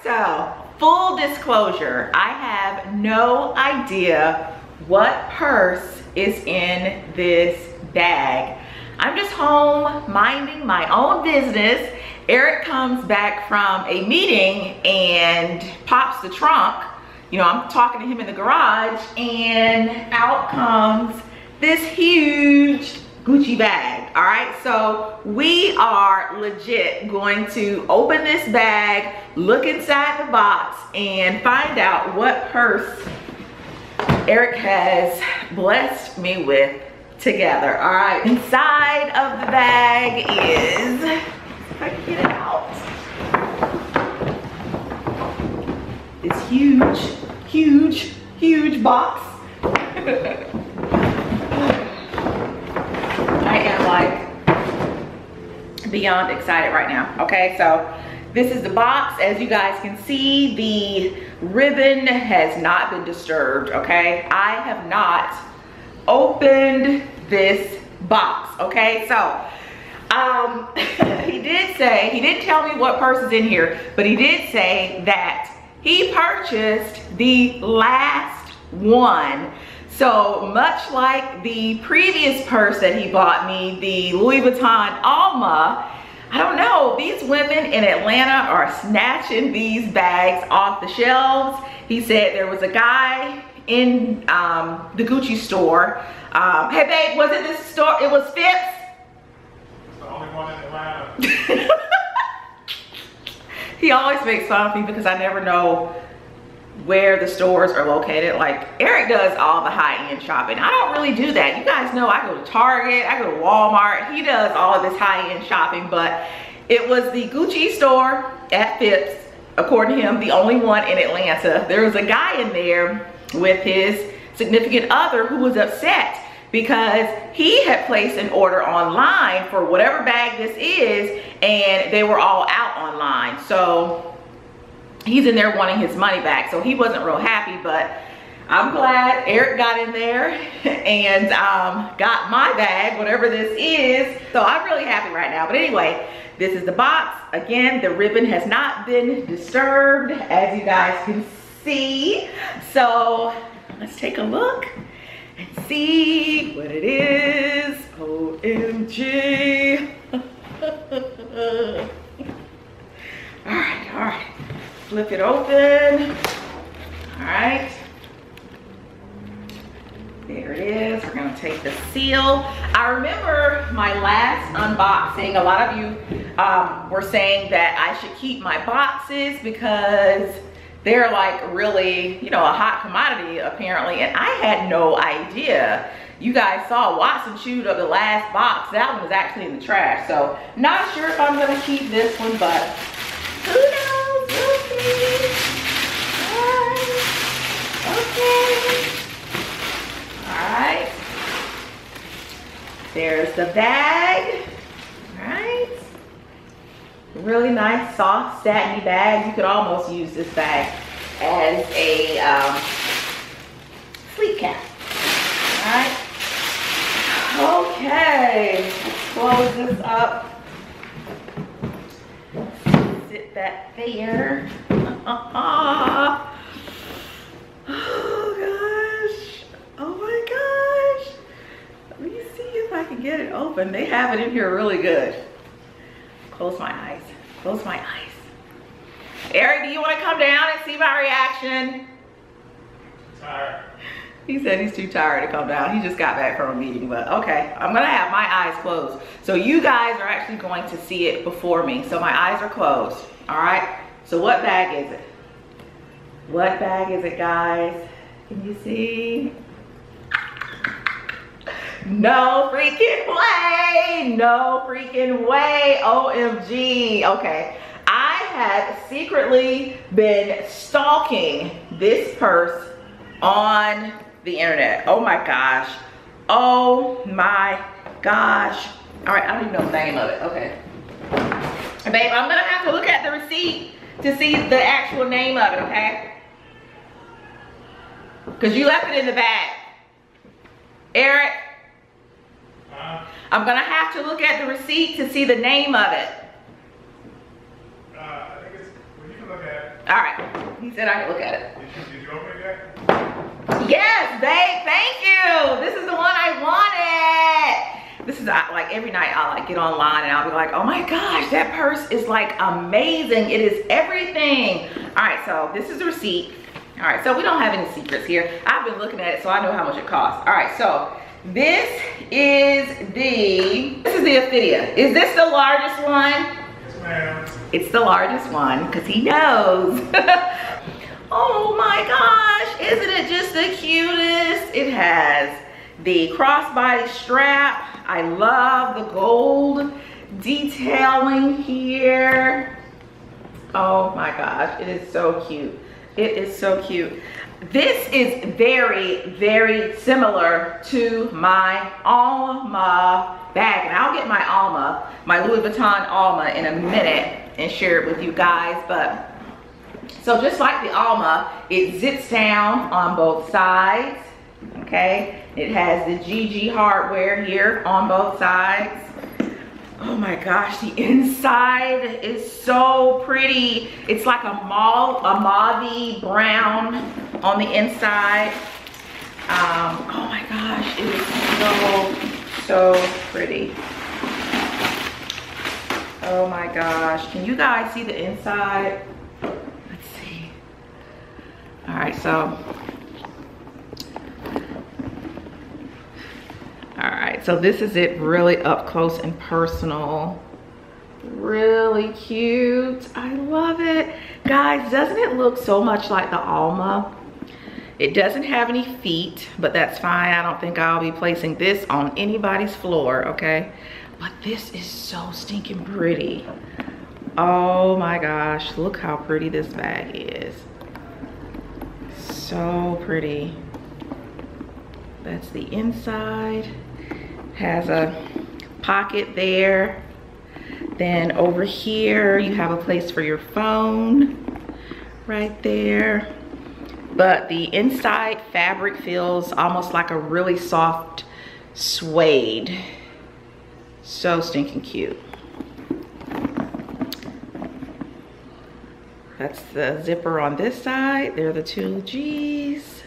so full disclosure, I have no idea what purse is in this bag. I'm just home minding my own business. Eric comes back from a meeting and pops the trunk. You know, I'm talking to him in the garage, and out comes this huge Gucci bag. All right, so we are legit going to open this bag, look inside the box, and find out what purse Eric has blessed me with together. All right, inside of the bag is, if I can get it out, this huge box. I am like beyond excited right now. Okay, so this is the box. As you guys can see, the ribbon has not been disturbed. Okay, I have not opened this box. Okay, so he did say, he didn't tell me what purse is in here, but he did say that he purchased the last one. So much like the previous purse that he bought me, the Louis Vuitton ALMA, I don't know, these women in Atlanta are snatching these bags off the shelves. He said there was a guy in the Gucci store. Hey babe, was it this store? It was Phipps? It's the only one in Atlanta. He always makes fun of me because I never know where the stores are located. Like, Eric does all the high-end shopping. I don't really do that. You guys know I go to Target, I go to Walmart. He does all of this high-end shopping, but it was the Gucci store at Phipps, according to him, the only one in Atlanta. There was a guy in there with his significant other who was upset because he had placed an order online for whatever bag this is, and they were all out online. So he's in there wanting his money back. So he wasn't real happy, but I'm glad Eric got in there and got my bag, whatever this is. So I'm really happy right now. But anyway, this is the box. Again, the ribbon has not been disturbed, as you guys can see. So let's take a look and see what it is. OMG. All right. Flip it open. All right. There it is. We're gonna take the seal. I remember my last unboxing, a lot of you were saying that I should keep my boxes because they're like really, you know, a hot commodity apparently, and I had no idea. You guys saw Watson chewed up the last box. That one was actually in the trash. So not sure if I'm gonna keep this one, but who knows? We'll see. Okay. All right. There's the bag. All right. Really nice, soft, satiny bag. You could almost use this bag as a sleep cap. All right. Okay. Let's close this up. Sit that there. Oh gosh. Oh my gosh. Let me see if I can get it open. They have it in here really good. Close my eyes. Close my eyes. Eric, do you want to come down and see my reaction? Tired. He said he's too tired to come down. He just got back from a meeting, but okay. I'm gonna have my eyes closed. So you guys are actually going to see it before me. So my eyes are closed, all right? So what bag is it? What bag is it, guys? Can you see? No freaking way. No freaking way. OMG. Okay. I had secretly been stalking this purse on the internet. Oh my gosh. Oh my gosh. All right, I don't even know the name of it. Okay. Babe, I'm gonna have to look at the receipt to see the actual name of it, okay? Because you left it in the bag. Eric, I'm gonna have to look at the receipt to see the name of it. I think it's, well, you can look at it. All He said I could look at it. Did you open it yet? Yes, babe, thank you. This is the one I wanted. This is like every night I'll like get online and I'll be like, oh my gosh, that purse is like amazing. It is everything. All right, so this is the receipt. All right, so we don't have any secrets here. I've been looking at it so I know how much it costs. All right, so this is the Ophidia. Is this the largest one? Yes, ma'am. It's the largest one because he knows. Oh my gosh, isn't it just the cutest? It has the crossbody strap. I love the gold detailing here. Oh my gosh, it is so cute. It is so cute. This is very, very similar to my ALMA bag. And I'll get my ALMA, my Louis Vuitton ALMA in a minute and share it with you guys. But so just like the ALMA, it zips down on both sides, okay? It has the GG hardware here on both sides. Oh my gosh, the inside is so pretty. It's like a mauve-y brown on the inside. Oh my gosh, it is so pretty. Oh my gosh, can you guys see the inside? Let's see. All right, so. All right, so this is it really up close and personal. Really cute. I love it. Guys, doesn't it look so much like the ALMA? It doesn't have any feet, but that's fine. I don't think I'll be placing this on anybody's floor, okay? But this is so stinking pretty. Oh my gosh, look how pretty this bag is. So pretty. That's the inside. Has a pocket there. Then over here you have a place for your phone right there. But the inside fabric feels almost like a really soft suede. So stinking cute. That's the zipper on this side. There are the two G's.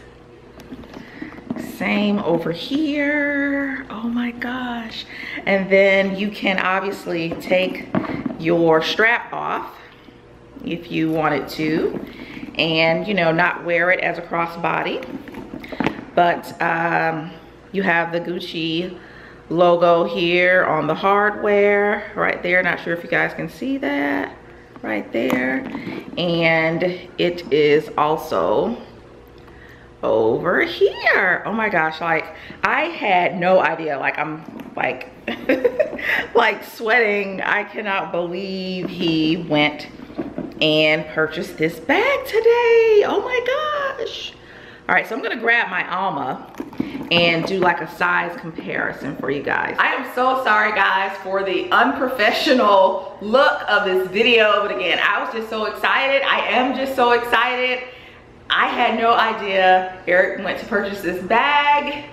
Same over here. Oh my gosh. And then you can obviously take your strap off if you wanted to, and you know, not wear it as a crossbody. But you have the Gucci logo here on the hardware right there. Not sure if you guys can see that right there. And it is also over here. Oh my gosh, like I had no idea. Like I'm like like sweating. I cannot believe he went and purchased this bag today. Oh my gosh. All right, so I'm gonna grab my ALMA and do like a size comparison for you guys. I am so sorry guys for the unprofessional look of this video, but again, I was just so excited. I am just so excited. I had no idea Eric went to purchase this bag.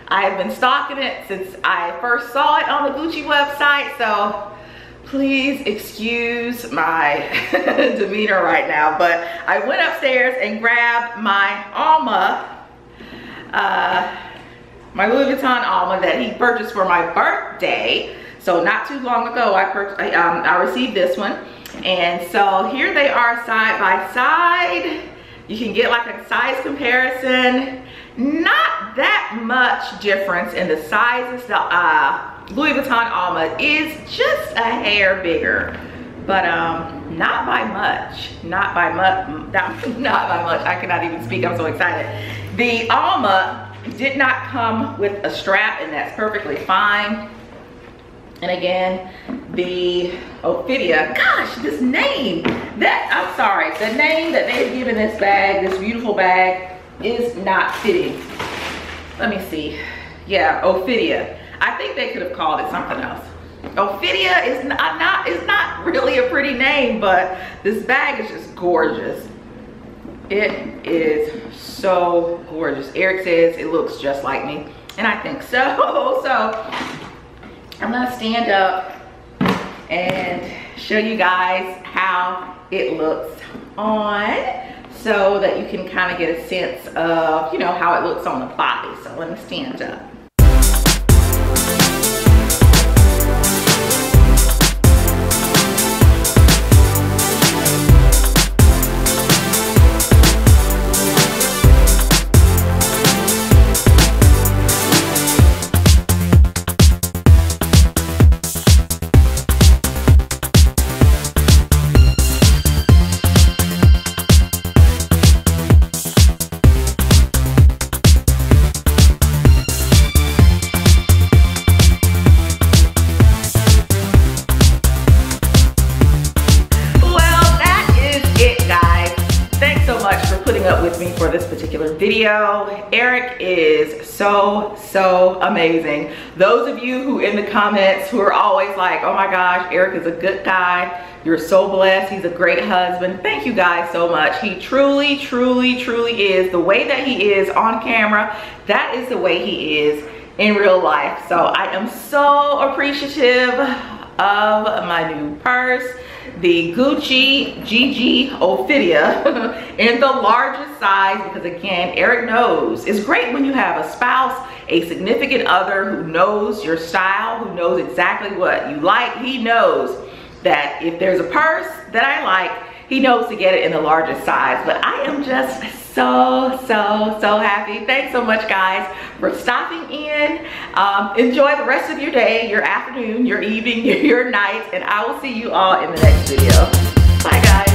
I have been stalking it since I first saw it on the Gucci website, so please excuse my demeanor right now. But I went upstairs and grabbed my ALMA, my Louis Vuitton ALMA that he purchased for my birthday. So not too long ago, I received this one. And so here they are side by side. You can get like a size comparison. Not that much difference in the sizes. The Louis Vuitton ALMA is just a hair bigger, but not by much. Not by much. Not by much. I cannot even speak. I'm so excited. The ALMA did not come with a strap, and that's perfectly fine. And again, the Ophidia, gosh, this name, I'm sorry, the name that they've given this bag, this beautiful bag, is not fitting. Let me see. Yeah, Ophidia. I think they could have called it something else. Ophidia is not really a pretty name, but this bag is just gorgeous. It is so gorgeous. Eric says it looks just like me, and I think so. So I'm gonna stand up and show you guys how it looks on. so that you can kind of get a sense of, you know, how it looks on the body. So let me stand up. With me for this particular video. Eric is so amazing. Those of you who in the comments who are always like, oh my gosh, Eric is a good guy, you're so blessed, he's a great husband, thank you guys so much. He truly is. The way that he is on camera, that is the way he is in real life. So I am so appreciative of my new purse, the Gucci GG Ophidia in the largest size, because again, Eric knows it's great when you have a spouse, a significant other who knows your style, who knows exactly what you like. He knows that if there's a purse that I like, he knows to get it in the largest size. But I am just so happy. Thanks so much guys for stopping in. Enjoy the rest of your day, your afternoon, your evening, your night, and I will see you all in the next video. Bye guys.